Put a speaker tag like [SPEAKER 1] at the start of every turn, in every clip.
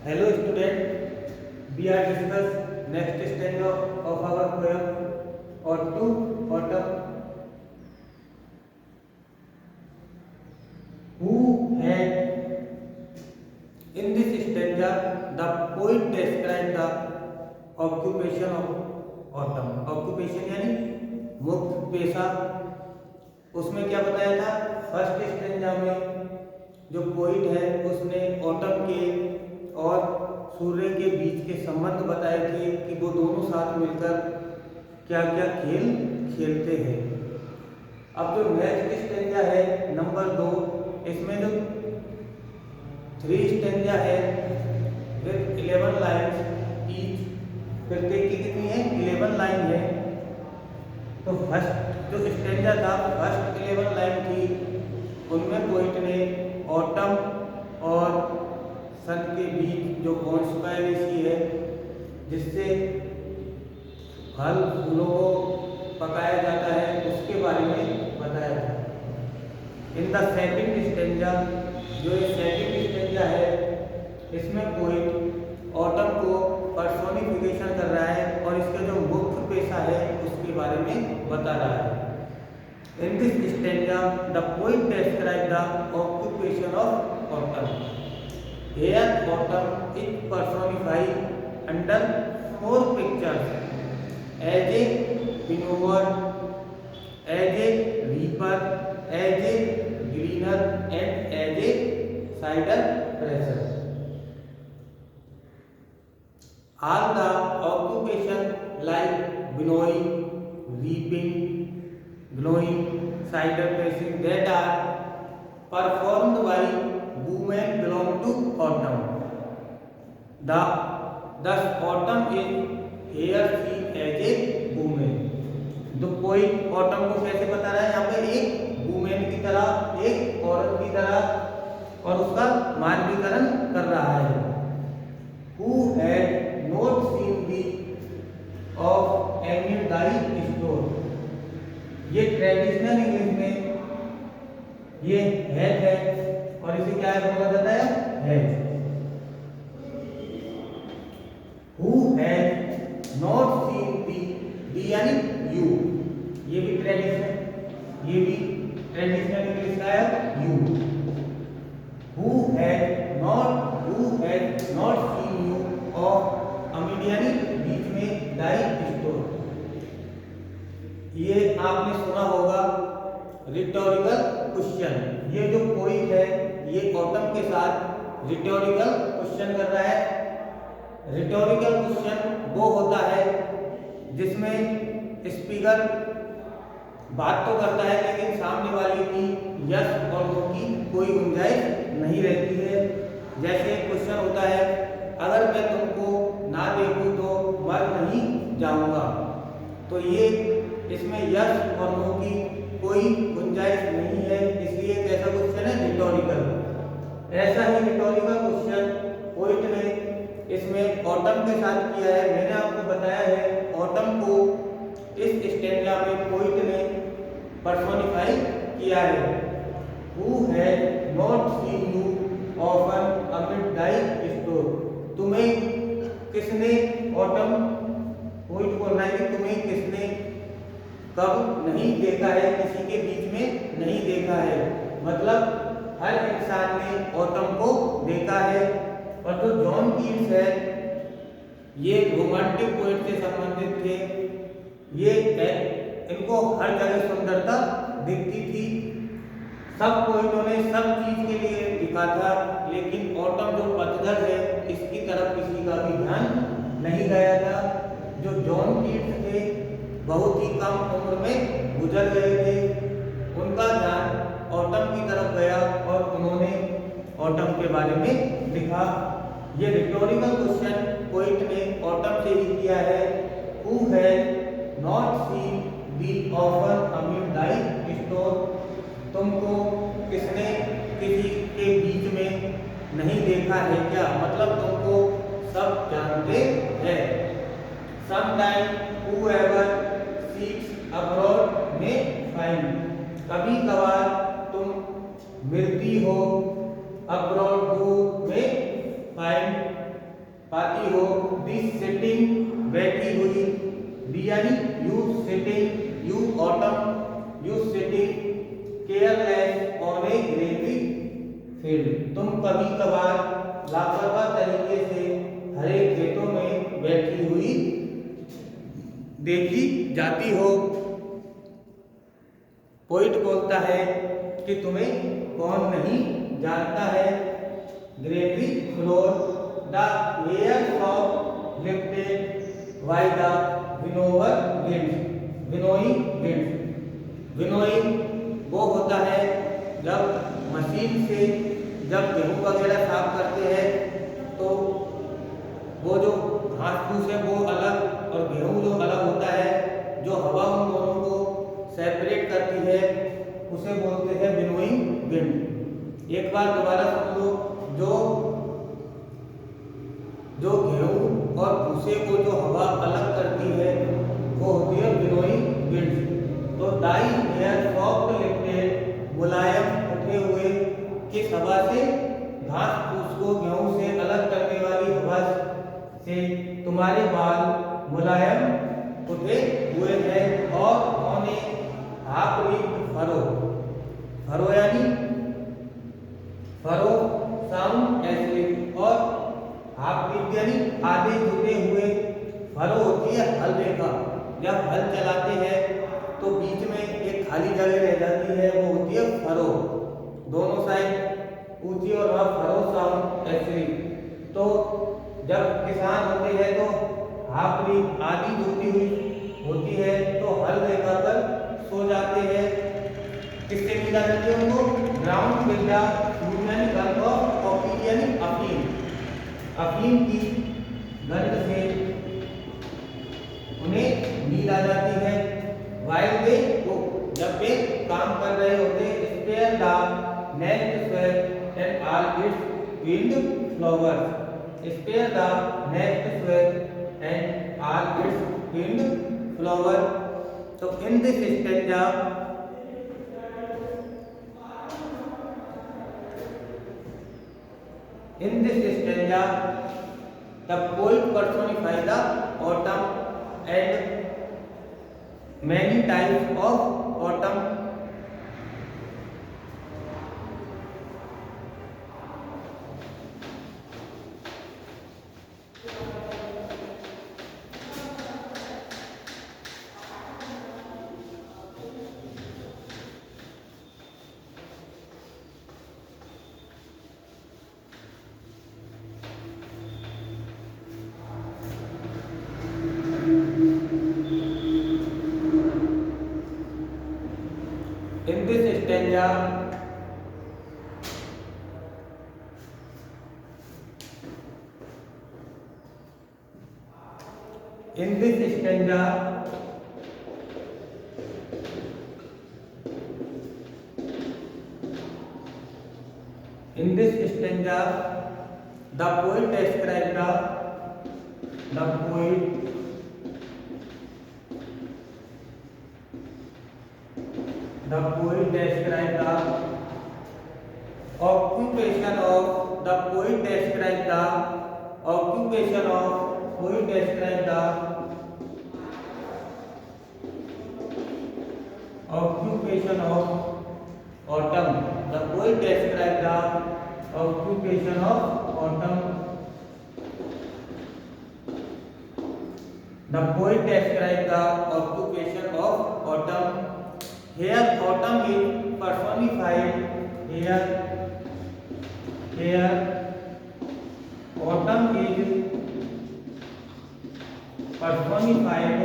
[SPEAKER 1] Hello student, we are discuss next stanza of our poem or two autumn. Who had in this stanza the poet described the occupation of autumn. Occupation यानी मुख्य पेशा. उसमें क्या बताया था first stanza में जो poet है उसने ऑटम के और सूर्य के बीच के संबंध बताए थे कि वो दोनों साथ मिलकर क्या क्या खेल खेलते हैं. अब जो नेक्स्ट स्टेंजा है नंबर 2, इसमें जो 3 स्टेंजा है विद 11 लाइन्स ईच, प्रत्येक की कितनी है 11 लाइन है. तो फर्स्ट जो स्टेंजा था फर्स्ट 11 लाइन थी उनमें पोइट ने ऑटम और सन के बीच जो कॉन्स्पायरेसी है जिससे फल फूलों को पकाया जाता है उसके बारे में बताया था. इन द सेकंड स्टेंजा जो ये सेकंड स्टेंजा है इसमें पोइट ऑटम को पर्सोनिफिकेशन कर रहा है और इसका जो मुख्य पेशा है उसके बारे में बता रहा है. In this stanza, the poet describes the occupation of autumn. Here, autumn is personified under 4 pictures: as a winnower, as a reaper, as a gleaner, and as a cider presser. All the occupation like winnowing, reaping, blowing, cider pressing that are performed by women belong to autumn. Thus autumn is here seen as a woman. The poet autumn को कैसे बता रहा है यहाँ पे एक women की तरह, एक औरत की तरह और उसका मानवीकरण कर रहा है. Who had not seen the of any dye store. ये ट्रेडिशनल इंग्लिश में ये है और इसे क्या बोला जाता है. Who has not seen the यानी you, ये भी ट्रेडिशनल इंग्लिश का है you. Who has not seen you of अमीड यानी बीच में डाई स्टोर. ये आपने सुना होगा रिटोरिकल क्वेश्चन. ये जो पोइट है ये ऑटम के साथ रिटोरिकल क्वेश्चन कर रहा है. रिटोरिकल क्वेश्चन वो होता है जिसमें स्पीकर बात तो करता है लेकिन सामने वाले की यस और नो की कोई गुंजाइश नहीं रहती है. जैसे क्वेश्चन होता है अगर मैं तुमको ना देखूं तो मर नहीं जाऊंगा. तो ये इसमें यस और नो की कोई गुंजाइश नहीं है, इसलिए कैसा क्वेश्चन है रिटोरिकल. ऐसा ही रिटोरिकल क्वेश्चन पोइट ने इसमें ऑटम के साथ किया है. मैंने आपको बताया है ऑटम को इस स्टेंजा में पोइट ने पर्सोनिफाई किया है. Who has not seen you often amid thy store. तुम्हें किसने ऑटम पोइट बोल रहा है कि तुम्हें किसने कब नहीं देखा है, किसी के बीच में नहीं देखा है. मतलब हर इंसान ने ऑटम को देखा है. और जो जॉन कीट्स है ये रोमांटिक पोइट से संबंधित थे. ये इनको हर जगह सुंदरता दिखती थी. सब पोइटों ने सब चीज के लिए लिखा था लेकिन ऑटम जो पतझड़ है इसकी तरफ किसी का भी ध्यान नहीं गया था. जो जॉन कीट्स थे बहुत ही कम उम्र में गुजर गए थे. उनका ध्यान ऑटम की तरफ गया और उन्होंने ऑटम के बारे में लिखा. ये रिटोरिकल क्वेश्चन पोइट ने ऑटम से ही किया है. Who has not seen the often amid thy store. तुमको किसने किसी के बीच में नहीं देखा है क्या, मतलब तुमको सब जानते हैं. Sometimes whoever seeks abroad may find. कभी कभार तुम मिलती हो अब्रॉड में फाइंड पाती हो, बी सिटिंग बैठी हुई, बी यानी you sitting, you autumn, you sitting careless on A gravy field, तुम कभी कभार लापरवाह तरीके से हरे खेतों में बैठी हुई देखी जाती हो। पोइट बोलता है कि तुम्हें कौन नहीं जानता है, gravy floor the air soft lifted by the winnower winds, winnowing winds. Winnowing वो होता है जब मशीन से जब गेहूं वगैरह साफ करते हैं तो वो जो घास फूस है वो अलग और गेहूं जो अलग होता है, जो हवा उन दोनों को सेपरेट करती है उसे बोलते हैं विनोइंग विंड। एक बार दोबारा सुन लो, जो गेहूं और भूसे को जो हवा अलग करती है वो होती है विनोइंग विंड। तो दाई एयर सॉफ्ट लिफ्टेड, मुलायम उठे हुए, किस हवा से? घास फूस को गेहूं से अलग करने वाली हवा से तुम्हारे बाल मुलायम उठे हुए हैं। और उन्होंने हाफ रीड फरो, फरो यानी फरो साउंड ऐसे, और हाफ रीड यानी आधे झुके हुए। फरो होती है हल रेखा, जब हल चलाते हैं तो बीच में एक खाली जगह रह जाती है, वो होती है फरो, दोनों साइड ऊंची, और वहाँ फरो साउंड ऐसे। तो जब किसान होते हैं तो हाफ रीड आधी झुकी हुई होती है तो हल रेखा पर सो जाते हैं। किससे मिला जाती है उनको? ग्राउंड विद द ह्यूमन गंध ऑफ कॉफी यानी अफीम, अफीम की गंध से उन्हें नींद आ जाती है। वाइल दे को जब वे काम कर रहे होते, spare the next swell and all its wind flowers, spare the next swell and all its wind flower. तो in this stanza the poet personify the autumn and many types of autumn. In this stanza, in this stanza, the poet described the poet described the occupation of the poet described the occupation of poet described the occupation of autumn. The poet described the occupation of autumn. The poet described the occupation of autumn. Here autumn is personified. Here autumn is personified.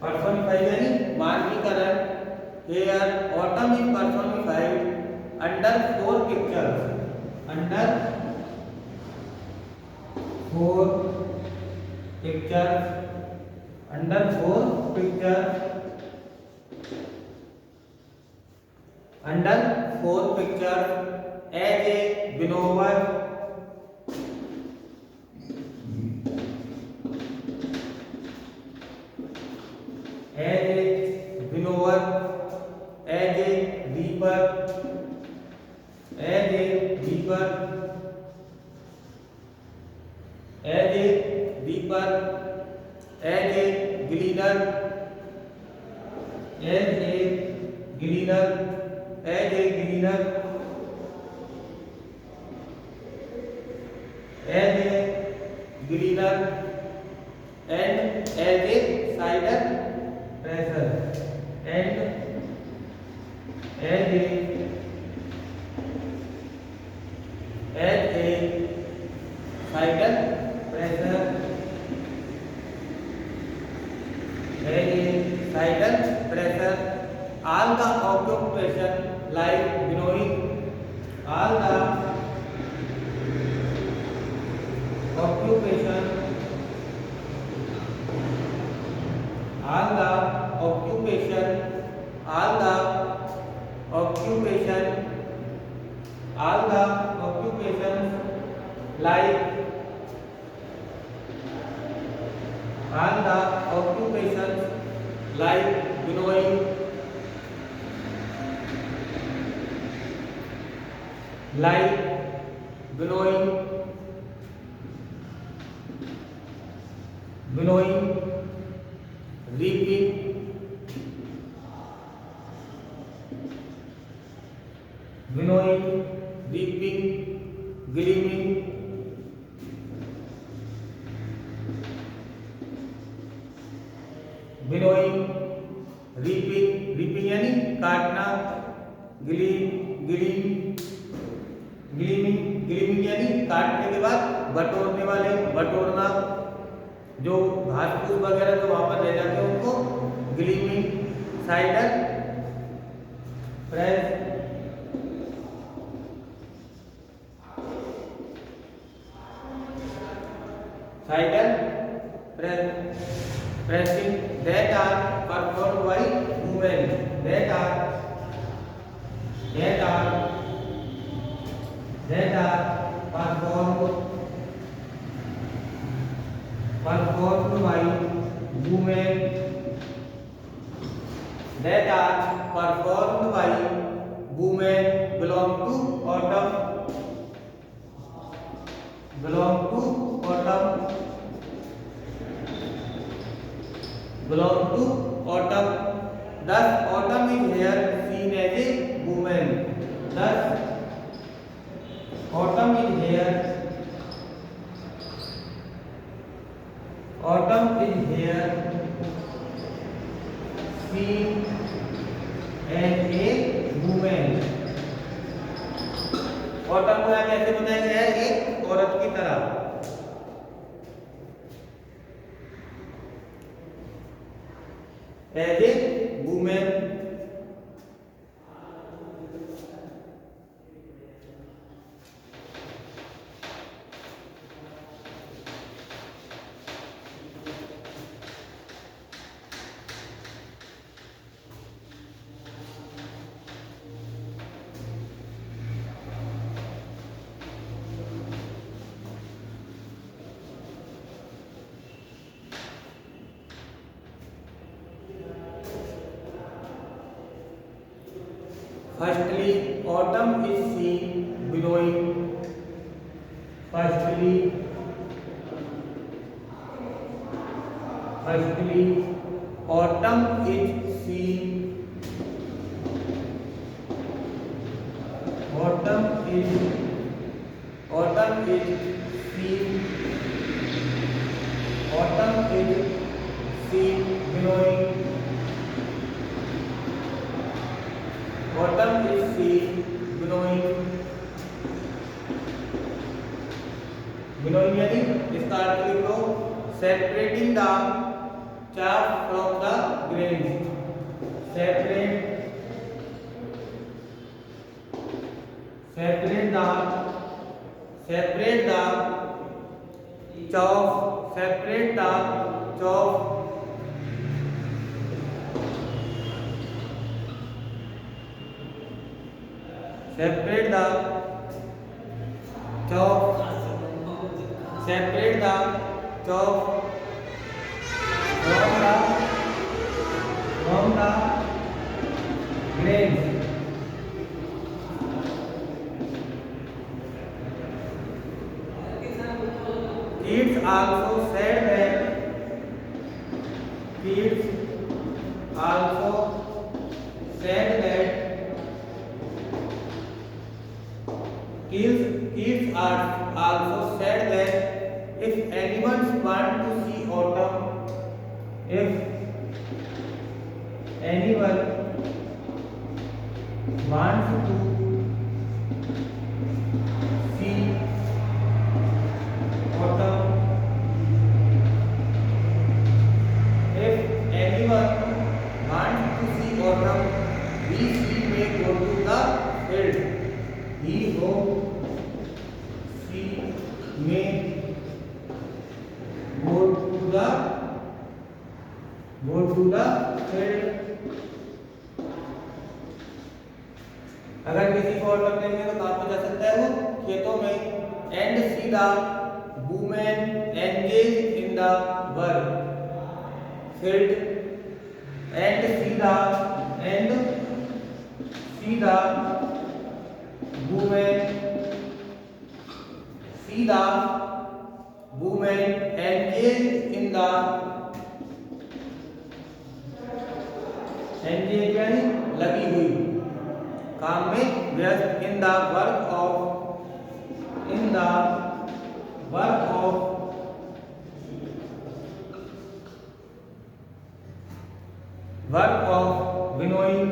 [SPEAKER 1] Personified यानी मानकीकरण। Here autumn is personified under four pictures. Under four pictures. Under four pictures. Under four pictures as a winnower. As a winnower, as a reaper, as a beeper, as a beeper, as a gleaner, as a gleaner, as a gleaner, as a gleaner, and as a cider presser, and as a cider presser, as a cider presser. All the occupation like winnowing, all the occupation, all the occupation, all the occupation, all the occupations like, all the occupations like winnowing, like winnowing, winnowing, reaping, winnowing, reaping, gleaning, winnowing, reaping, reaping यानी काटना, gleaming यानी काटने के बाद बटोरने वाले, बटोरना, जो घास फूस वगैरह जो वहां पर रह जाते हैं उनको gleaming, cider press, cider pressing that are performed by women, that are performed by women, that are performed by women belong to autumn, belong to autumn, belong to autumn. Thus autumn is here seen as a woman. Thus autumn is here, autumn is here seen as a woman. autumn को यहाँ कैसे बताया गया है? एक औरत की तरह, as a woman. Firstly, autumn is seen winnowing. Firstly, autumn is seen. Autumn is seen. Autumn is seen winnowing. Autumn is seen winnowing. Winnowing यानी इसका अर्थ लिख लो, separating the chaff from the grains. Separate the chaff, separate the chaff separate the chaff from the grains. also said that kids also said that kids are also said that if anyone wants to see autumn, if anyone wants to see autumn, if anyone wants to see autumn, he may go to the field. He or she may go to the field. अगर किसी को autumn देंगे तो कहाँ पे जा सकता है वो? खेतों में. And see the women engage in the work field. And see the women engaged in the यानी लगी हुई काम में व्यस्त. In the work of winnowing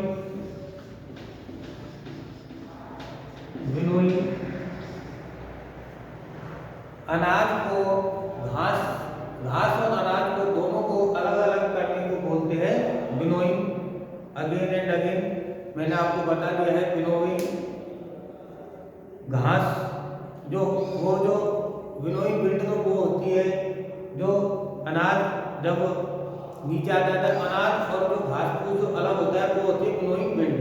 [SPEAKER 1] अनाज को घास और अनाज को दोनों को अलग अलग करने को बोलते हैं विनोइंग. अगेन एंड अगेन मैंने आपको बता दिया है विनोइंग. घास जो विनोइंग बिल्ड तो वो होती है जो अनाज जब नीचे आ जाता है अनाज और जो घास फूस जो अलग होता है वो होती है विनोइंग बिल्ड.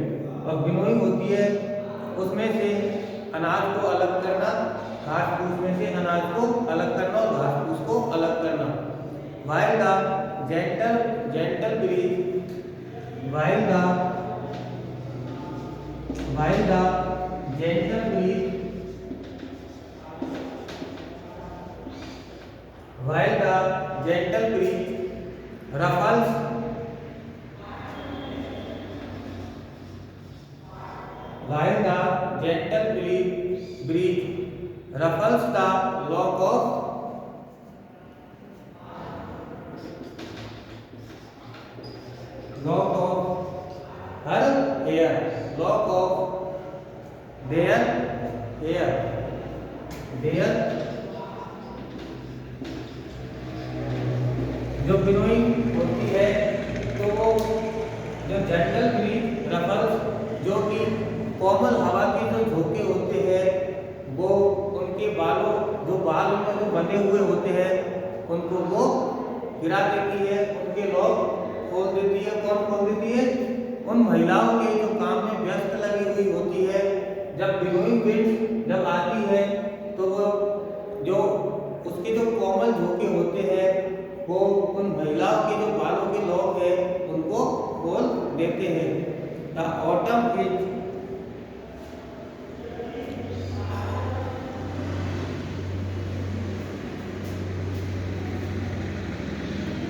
[SPEAKER 1] और विनोइंग होती है उसमें से अनाज को अलग करना, घास फूस में से अनाज को अलग करना और घास फूस को अलग करना. while the gentle breeze ruffles the lock of her hair, lock of their hair. जो विनोइंग होती है तो वो जो जेंटल ब्रीज रफल्स जो कि कोमल हवा के जो झोंके होते हैं वो उनके बाल उनमें जो बंधे हुए होते हैं उनको वो गिरा देती है, उनके लॉक खोल देती है. कौन खोल देती है? उन महिलाओं के जो काम में व्यस्त लगी हुई होती है. जब विनोइंग विंड जब आती है तो वो जो उसके जो कोमल झोंके होते हैं वो उन महिलाओं के जो बालों के लॉक है उनको खोल देते हैं. द ऑटम इज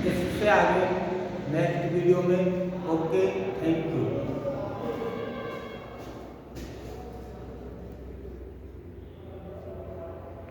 [SPEAKER 1] इससे आगे नेक्स्ट वीडियो में. ओके.